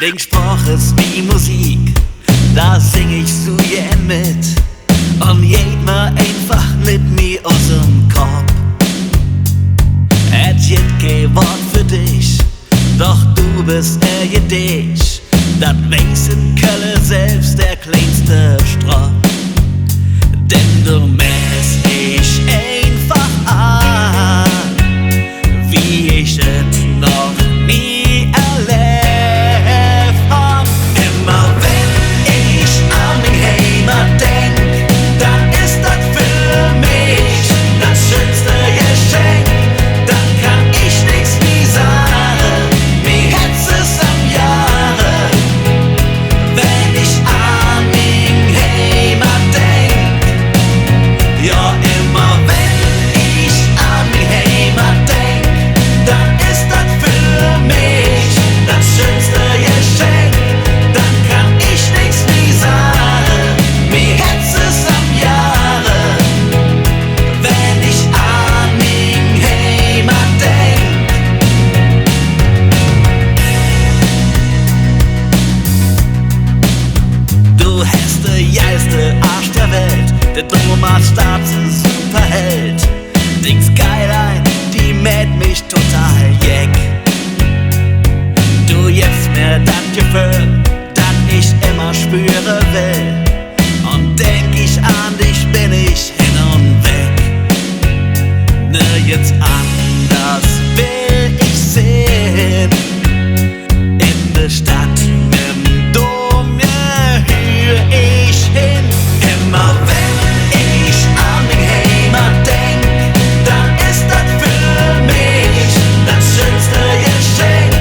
Den Spruch ist wie Musik, da sing ich so gern mit. Und geht mal einfach mit mir aus dem Kopf. Es gibt kein Wort für dich, doch du bist dich. Das weiß in Köln selbst der kleinste Strop. Denn du mähst ich einfach an, wie ich es noch nie erlebt hab. Immer wenn ich an die Heimat denk, dann ist das für mich das schönste Geschenk. Dann kann ich nix wie sagen, mir hätt's es am Jahre, wenn ich an die Heimat denk. Ja, immer wenn ich an die Heimat denk, dann ist das für mich das schönste Geschenk. Dann kann ich nix wie sagen, mir hätt's es am Jahre, wenn ich an die Heimat denk. Du hast der geilste Arsch der Welt, der Thomas Staats Superheld. Die Skyline, die mäht mich total jeck. Du gibst mir das Gefühl, das ich immer spüren will. Und denk ich an dich, bin ich hin und weg. Nirgends anders will ich sehen. In der Stadt, im Dom, ja, hör ich hin. Immer wenn ich an die Heimat denk, dann ist das für mich das schönste Geschenk.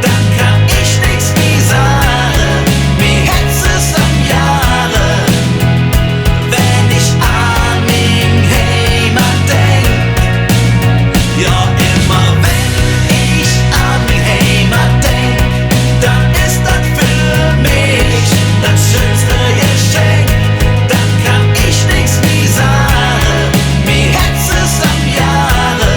Dann kann ich nix wie sagen, mir hätt's es am Jahre, wenn ich an die Heimat denk. Ja, immer wenn ich an die Heimat denk, dann ist das für mich das schönste Geschenk. Dann kann ich nix wie sagen, mir hätt's es am Jahre,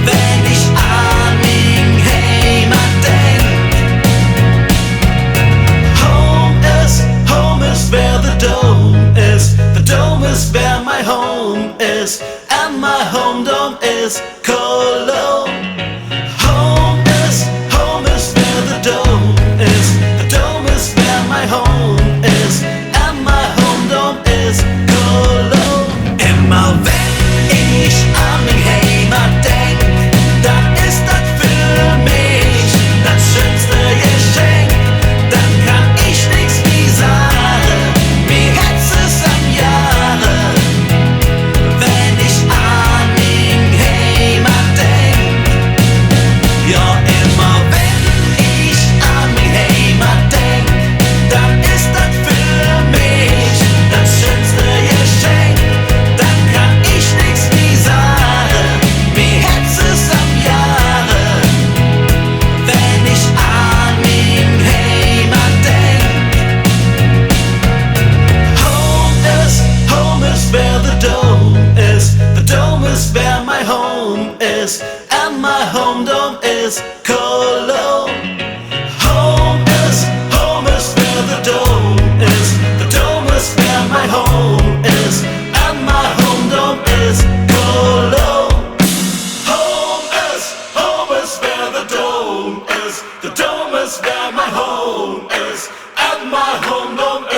wenn ich an die Heimat denk. Home is where the dome is. The dome is where my home is, and my dome is Cologne. Home is where the dome is. The dome is where my home is, and my dome is Cologne. Immer wenn ich an die Heimat denk, dann ist das für mich das schönste Geschenk. Dann kann ich nix wie sagen, mir hätt's es am Jahre, wenn ich an die Heimat denk. Ja, immer wenn ich an die Heimat denk, dann ist das für mich das schönste Geschenk. Dann kann ich nix wie sagen, mir hätt's es am Jahre, wenn ich an die Heimat denk. Home is where the dome is. The dome is where my home is, and my dome is Cologne. Home is where the dome is. The dome is where my home is, and my dome is Cologne. Home is where the dome is. The dome is where my home is, and my dome is